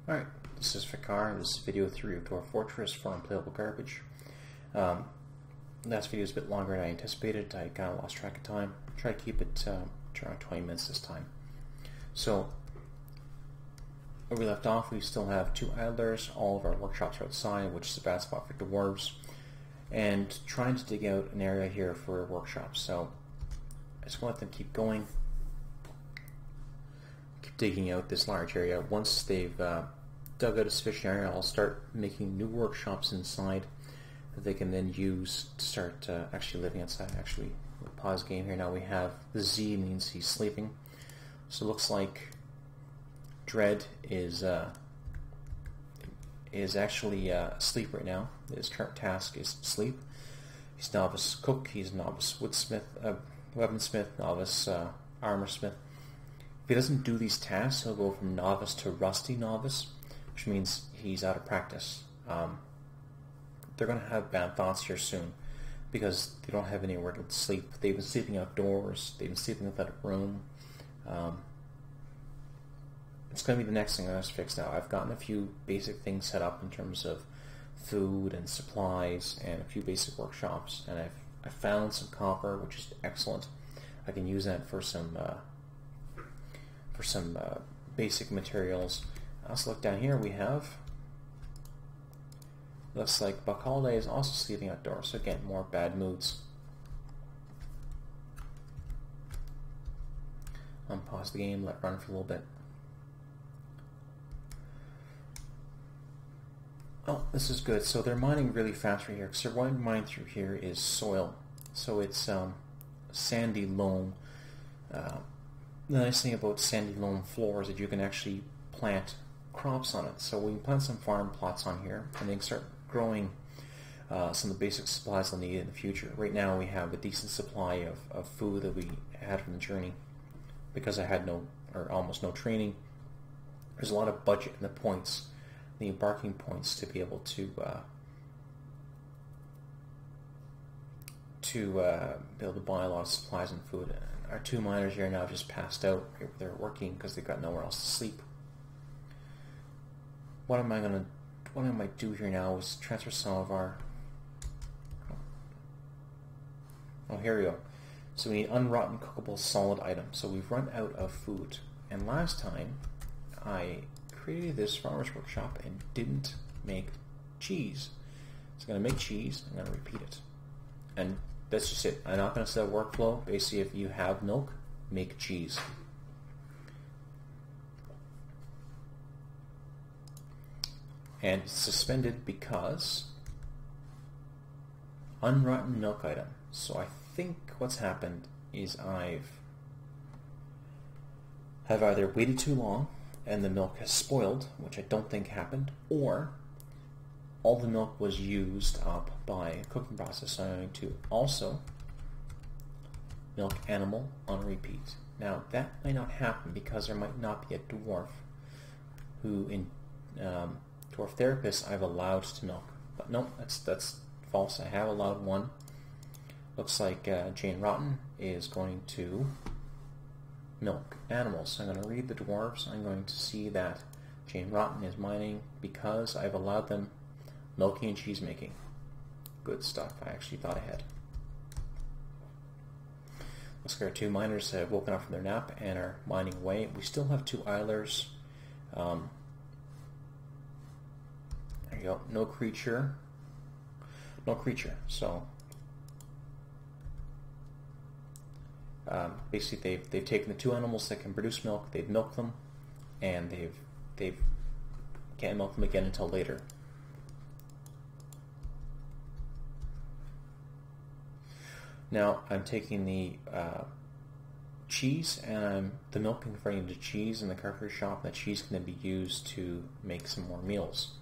Alright, this is Fikar. This is video 3 of Dwarf Fortress for Unplayable Garbage. Last video was a bit longer than I anticipated. I kind of lost track of time. Try to keep it to around 20 minutes this time. So, where we left off, we still have 2 idlers. All of our workshops are outside, which is a bad spot for dwarves. And trying to dig out an area here for workshops. So, I just want them to keep going. Keep digging out this large area. Once they've dug out a sufficient area, I'll start making new workshops inside that they can then use to start actually living outside. Actually, we'll pause game here. Now we have the Z means he's sleeping. So it looks like Dread is actually asleep right now. His current task is sleep. He's novice cook. He's novice woodsmith, weaponsmith, novice armorsmith. If he doesn't do these tasks, he'll go from novice to rusty novice, which means he's out of practice. They're going to have bad thoughts here soon because they don't have anywhere to sleep. They've been sleeping outdoors. They've been sleeping without a room. It's going to be the next thing I have to fix now. I've gotten a few basic things set up in terms of food and supplies and a few basic workshops, and I've found some copper, which is excellent. I can use that for some basic materials. Also look down here, we have, looks like Buck Holiday is also sleeping outdoors, so again, more bad moods. Unpause the game, let it run for a little bit. Oh, this is good. So they're mining really fast right here, because they're wanting to mine through here is soil. So it's sandy loam. The nice thing about sandy loam floor is that you can actually plant crops on it. So we can plant some farm plots on here, and they can start growing some of the basic supplies they'll need in the future. Right now we have a decent supply of food that we had from the journey. Because I had no, or almost no training, there's a lot of budget in the points, the embarking points, to be able to buy a lot of supplies and food. Our 2 miners here now just passed out. They're working because they've got nowhere else to sleep. What I might do here now is transfer some of our. Oh, here we go. So we need unrotten cookable solid items. So we've run out of food. And last time I created this farmer's workshop and didn't make cheese. So I'm going to make cheese. I'm going to repeat it. And that's just it. I'm not going to set a workflow. Basically, if you have milk, make cheese. And it's suspended because unrotten milk item. So I think what's happened is have either waited too long and the milk has spoiled, which I don't think happened, or all the milk was used up by a cooking process. So I'm going to also milk animal on repeat. Now that might not happen because there might not be a dwarf who in Dwarf Therapist I've allowed to milk. But no, that's false. I have allowed one. Looks like Jane Rotten is going to milk animals. So I'm going to read the dwarves. I'm going to see that Jane Rotten is mining because I've allowed them milking and cheese making. Good stuff. I actually thought ahead. Looks like our 2 miners have woken up from their nap and are mining away. We still have 2 idlers. There you go. No creature. No creature. So basically, they've taken the 2 animals that can produce milk, they've milked them, and they've can't milk them again until later. Now I'm taking the cheese and I'm the milk and converting into cheese in the carpenter shop. That cheese can then be used to make some more meals.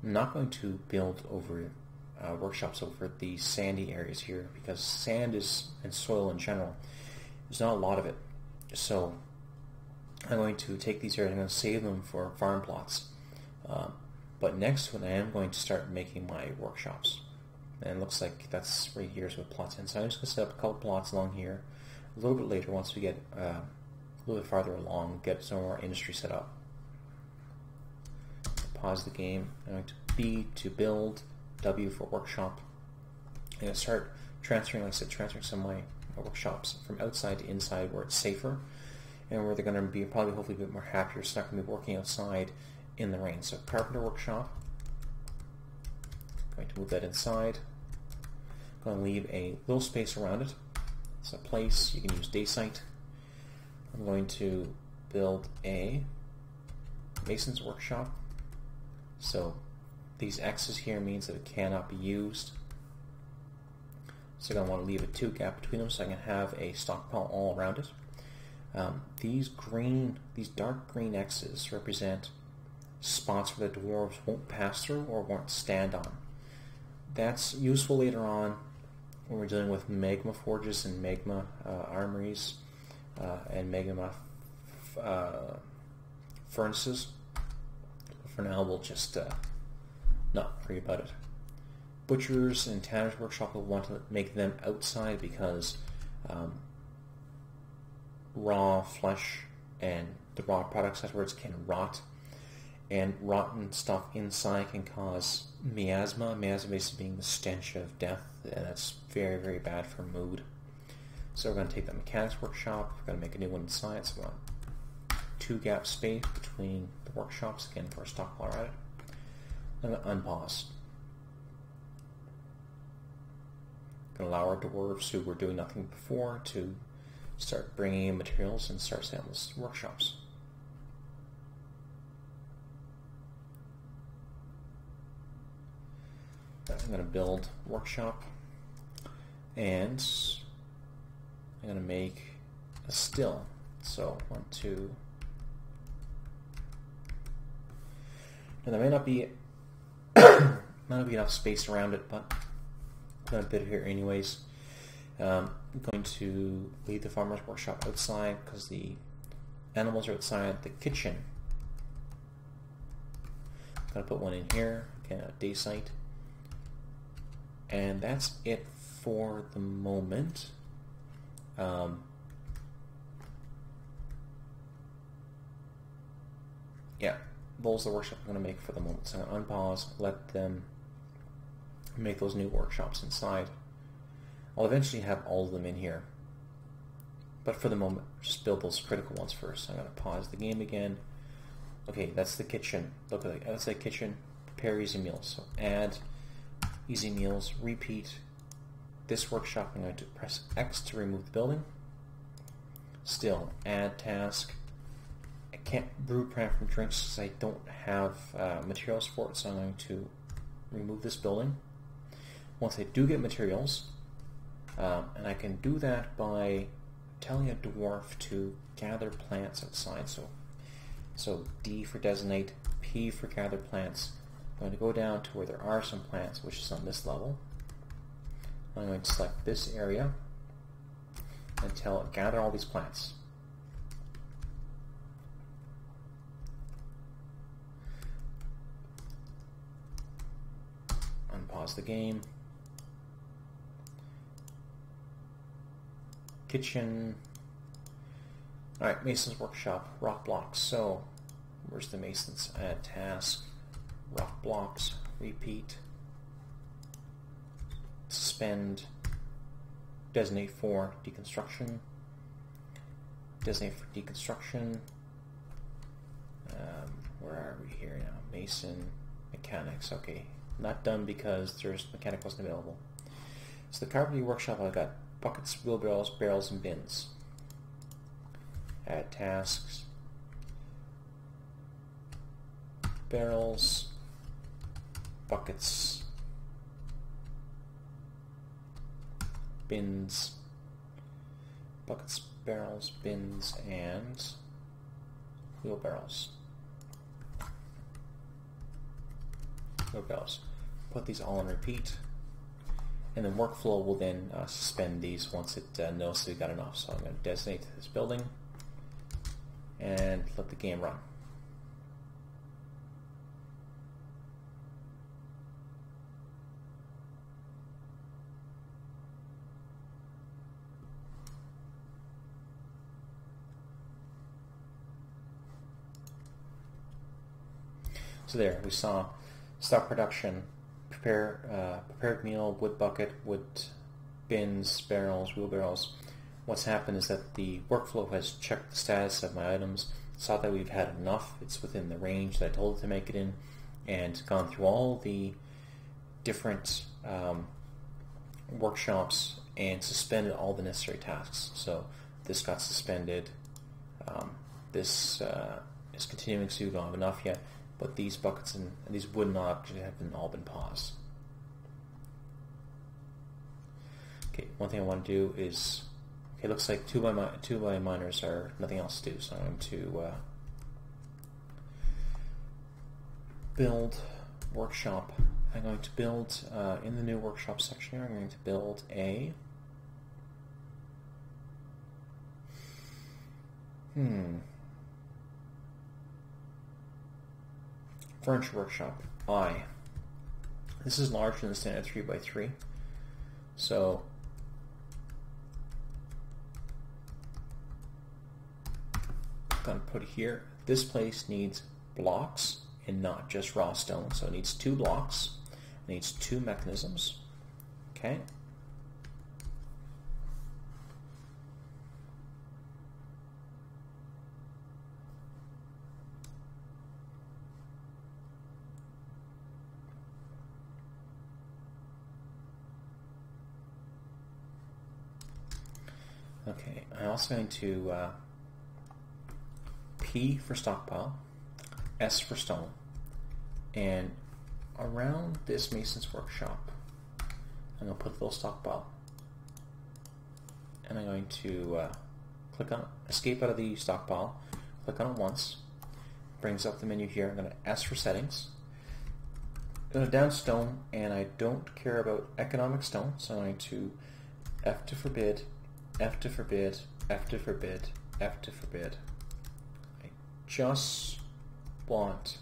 I'm not going to build over workshops over the sandy areas here because sand and soil in general, there's not a lot of it. So I'm going to take these areas and I'm going to save them for farm plots. But next to it I am going to start making my workshops. And it looks like that's right here is what plots in. So I'm just going to set up a couple plots along here. a little bit later once we get a little bit farther along, get some more industry set up. Pause the game. I'm going to B to build, W for workshop. I'm going to start transferring, like I said, transferring some of my workshops from outside to inside where it's safer and where they're going to be probably hopefully a bit more happier, so not going to be working outside in the rain. So carpenter workshop, going to move that inside. I'm going to leave a little space around it. It's a place, you can use dacite. I'm going to build a mason's workshop. So these X's here means that it cannot be used. So I'm going to want to leave a 2 gap between them so I can have a stockpile all around it. These dark green X's represent spots where the dwarves won't pass through or won't stand on. That's useful later on when we're dealing with magma forges and magma armories and magma furnaces. For now, we'll just not worry about it. Butchers and tanners workshop will want to make them outside because raw flesh and the raw products afterwards can rot, and rotten stuff inside can cause miasma. Miasma basically being the stench of death, and that's very, very bad for mood. So we're going to take that mechanics workshop, we're going to make a new one inside, so we're going to 2 gap space between the workshops, again for a stockpile at it. I'm going to unpause. Going to allow our dwarves who were doing nothing before to start bringing in materials and start setting those workshops. I'm going to build workshop, and I'm going to make a still. So 1, 2. Now there may not be enough space around it, but I'm going to put it here anyways. I'm going to leave the farmer's workshop outside because the animals are outside the kitchen. I'm going to put one in here, again, a dacite. And that's it for the moment. Yeah, those are the workshops I'm going to make for the moment. So I'm going to unpause, let them make those new workshops inside. I'll eventually have all of them in here, but for the moment, just build those critical ones first. So I'm going to pause the game again. Okay, that's the kitchen. Look at that. That's the kitchen. Prepare easy meals. So add easy meals. Repeat this workshop. I'm going to press X to remove the building. Still, add task. I can't brew prep from drinks because I don't have materials for it, so I'm going to remove this building. Once I do get materials, and I can do that by telling a dwarf to gather plants outside. So D for designate, P for gather plants. I'm going to go down to where there are some plants, which is on this level. I'm going to select this area and tell it gather all these plants. Unpause the game. Kitchen. Alright, Mason's workshop, rock blocks. So, where's the Masons? Add task, rock blocks, repeat, suspend, designate for deconstruction, designate for deconstruction. Where are we here now? Mason, mechanics. Okay, not done because there's mechanic wasn't available. So the carpentry workshop, I've got buckets, wheelbarrows, barrels, and bins. Add tasks. Barrels, buckets, bins, buckets, barrels, bins, and wheelbarrows. Wheelbarrows. Put these all on repeat. And then workflow will then suspend these once it knows that we've got enough. So I'm going to designate this building and let the game run. So there, we saw stock production, prepared meal, wood bucket, wood bins, barrels, wheelbarrows. What's happened is that the workflow has checked the status of my items, saw that we've had enough, it's within the range that I told it to make it in, and gone through all the different workshops and suspended all the necessary tasks. So this got suspended, this is continuing, so we don't have enough yet, but these buckets and these wooden objects have all been paused. Okay, one thing I want to do is, okay, it looks like two of my miners are nothing else to do, so I'm going to build workshop. I'm going to build, in the new workshop section here, I'm going to build a furniture workshop. This is larger than the standard 3x3, so I'm going to put here, this place needs blocks and not just raw stone, so it needs 2 blocks, it needs 2 mechanisms. Okay. Okay, I'm also going to P for stockpile, S for stone, and around this mason's workshop I'm going to put a little stockpile, and I'm going to click on escape out of the stockpile, click on it once, brings up the menu here. I'm going to S for settings, go to down stone, and I don't care about economic stone, so I'm going to F to forbid, F to forbid, F to forbid, F to forbid. I just want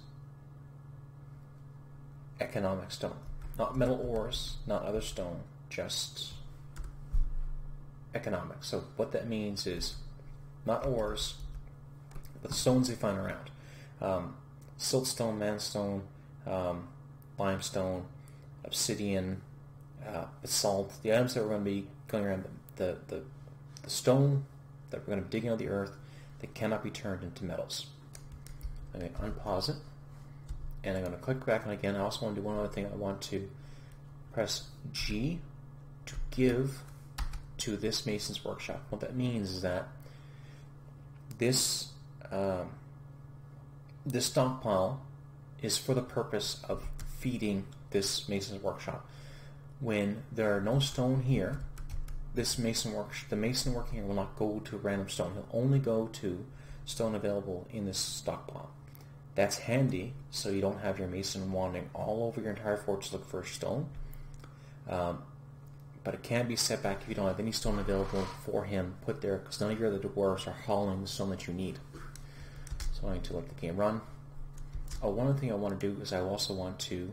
economic stone, not metal ores, not other stone, just economic. So what that means is not ores, but stones they find around. Siltstone, manstone, limestone, obsidian, basalt, the items that we're going to be going around, the stone that we're going to be digging out of the earth that cannot be turned into metals. I'm going to unpause it, and I'm going to click back on it again. I also want to do one other thing. I want to press G to give to this mason's workshop. What that means is that this this stockpile is for the purpose of feeding this mason's workshop. When there are no stone here, the mason working here will not go to random stone. He'll only go to stone available in this stockpile. That's handy, so you don't have your mason wandering all over your entire fortress looking for stone. But it can be set back if you don't have any stone available for him put there, because none of your other dwarves are hauling the stone that you need. So I'm going to let the game run. Oh, one other thing I want to do is I also want to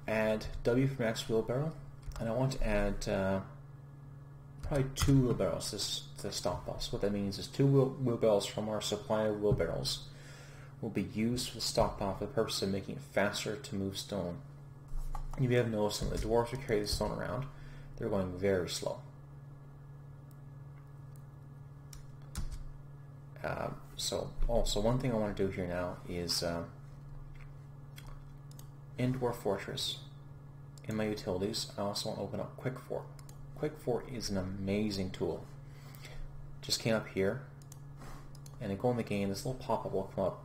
add W for max wheelbarrow, and I want to add probably 2 wheelbarrows to the stockpile. So what that means is 2 wheelbarrows from our supply of wheelbarrows will be used for the stockpile for the purpose of making it faster to move stone. You may have noticed when the dwarves who carry the stone around, they're going very slow. So also one thing I want to do here now is in Dwarf Fortress, in my utilities, I also want to open up Quick Fort. Quick Fort is an amazing tool. Just came up here, and I go in the game, this little pop-up will come up.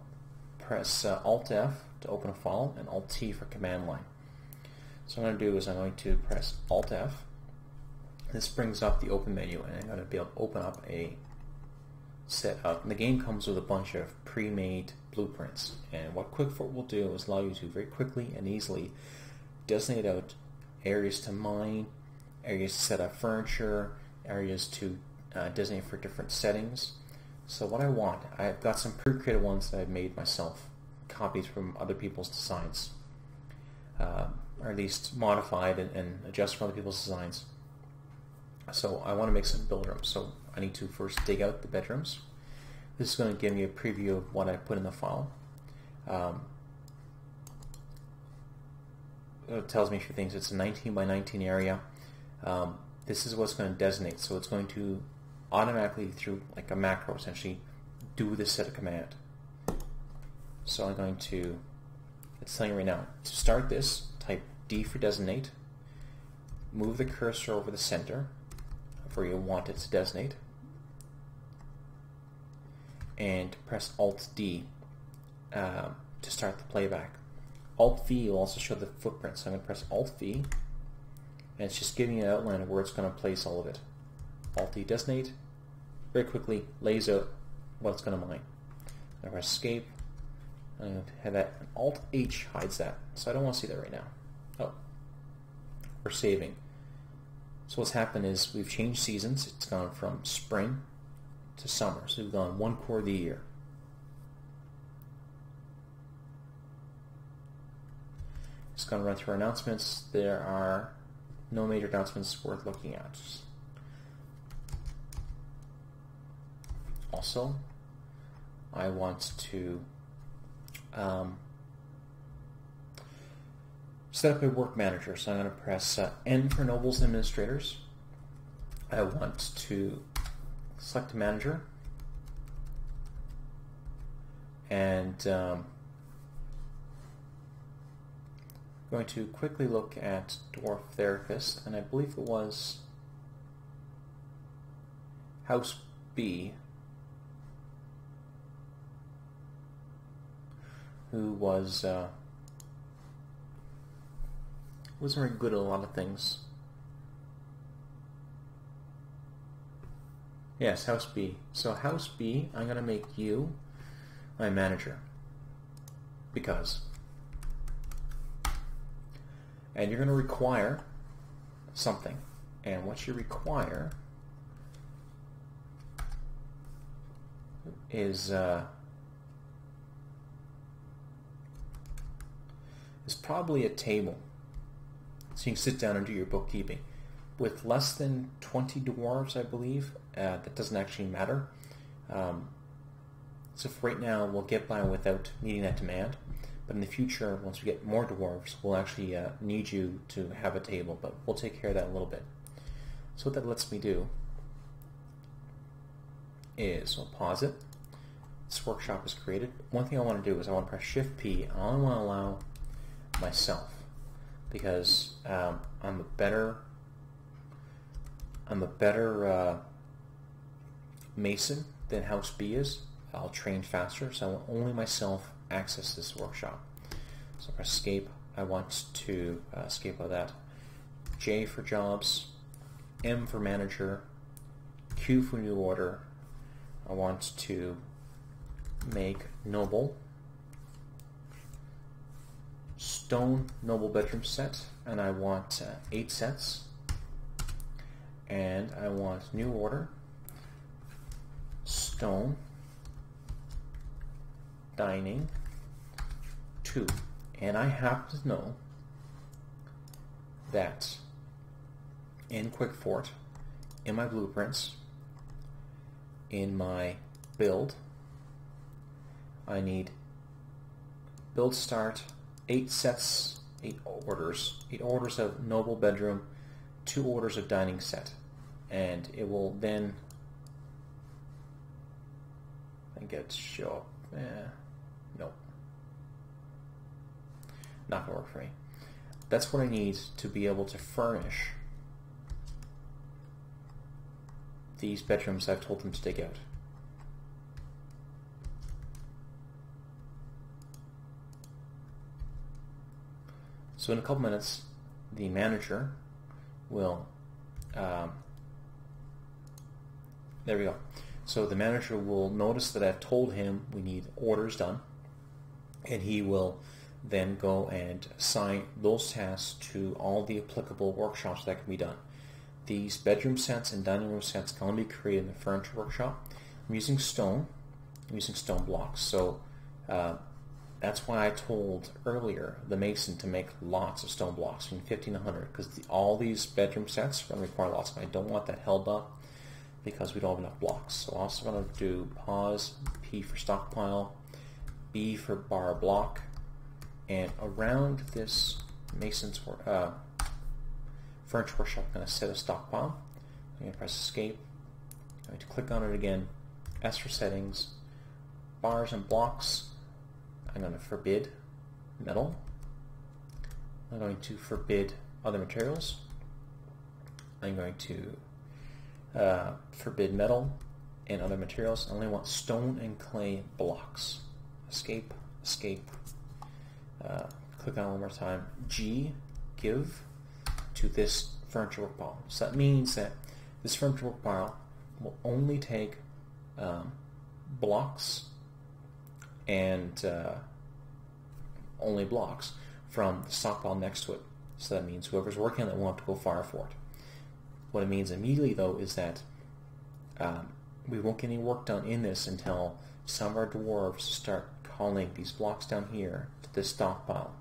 Press Alt-F to open a file, and Alt-T for command line. So what I'm going to do is I'm going to press Alt-F. This brings up the open menu, and I'm going to be able to open up a set up. And the game comes with a bunch of pre-made blueprints. And what Quick Fort will do is allow you to very quickly and easily designate out areas to mine, areas to set up furniture, areas to designate for different settings. So what I want, I've got some pre-created ones that I've made myself, copies from other people's designs, or at least modified and adjust from other people's designs. So I want to make some build rooms. So I need to first dig out the bedrooms. This is going to give me a preview of what I put in the file. tells me a few things. It's a 19 by 19 area. This is what's going to designate. So it's going to automatically, through like a macro essentially, do this set of command. So I'm going to, it's telling you right now, to start this, type D for designate, move the cursor over the center of where you want it to designate, and press Alt-D to start the playback. Alt-V will also show the footprint, so I'm going to press Alt-V, and it's just giving you an outline of where it's going to place all of it. Alt-D designate, very quickly lays out what it's going to mine. I press Escape, I'm going to have that, Alt-H hides that, so I don't want to see that right now. Oh, we're saving. So what's happened is we've changed seasons. It's gone from spring to summer, so we've gone 1/4 of the year. Just going to run through our announcements. There are no major announcements worth looking at. Also, I want to set up a work manager. So I'm going to press N for Nobles and Administrators. I want to select a manager, and going to quickly look at Dwarf Therapist, and I believe it was House B who wasn't very good at a lot of things. Yes, House B. So House B, I'm going to make you my manager, because. And you're going to require something. And what you require is probably a table. So you can sit down and do your bookkeeping. With less than 20 dwarves, I believe, that doesn't actually matter. So for right now, we'll get by without needing that demand. But in the future, once we get more dwarves, we'll actually need you to have a table. But we'll take care of that in a little bit. So what that lets me do is, I'll pause it. This workshop is created. One thing I want to do is I want to press Shift-P. I only want to allow myself, because I'm a better mason than House B is. I'll train faster, so I want only myself access this workshop. So press Escape. I want to escape out of that. J for jobs, M for manager, Q for new order. I want to make noble, stone noble bedroom set, and I want 8 sets. And I want new order, stone, dining, 2. And I happen to know that in Quick Fort, in my blueprints, in my build, I need build start, 8 sets, 8 orders of noble bedroom, 2 orders of dining set. And it will then, I think it show up. Nope. Not going to work for me. That's what I need to be able to furnish these bedrooms I've told them to dig out. So in a couple minutes, the manager will, there we go. So the manager will notice that I've told him we need orders done, and he will then go and assign those tasks to all the applicable workshops that can be done. These bedroom sets and dining room sets can only be created in the furniture workshop. I'm using stone blocks, so that's why I told earlier the mason to make lots of stone blocks, between 50 and 100, because all these bedroom sets are going to require lots, and I don't want that held up because we don't have enough blocks. So I'm also going to do pause, P for stockpile, B for bar block, and around this Furniture Workshop, I'm going to set a stockpile. I'm going to press Escape. I'm going to click on it again. S for settings. Bars and blocks. I'm going to forbid metal. I'm going to forbid other materials. I'm going to forbid metal and other materials. I only want stone and clay blocks. Escape, escape. Click on it one more time. G, give to this furniture work pile. So that means that this furniture work pile will only take blocks and only blocks from the stockpile next to it. So that means whoever's working on it won't have to go far for it. What it means immediately, though, is that we won't get any work done in this until some of our dwarves start calling these blocks down here to this stockpile.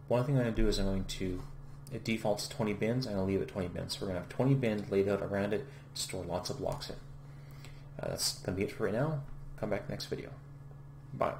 One thing I'm going to do is I'm going to, it defaults to 20 bins, I'm going to leave it 20 bins. So we're going to have 20 bins laid out around it to store lots of blocks in. That's going to be it for right now. Come back next video. Bye.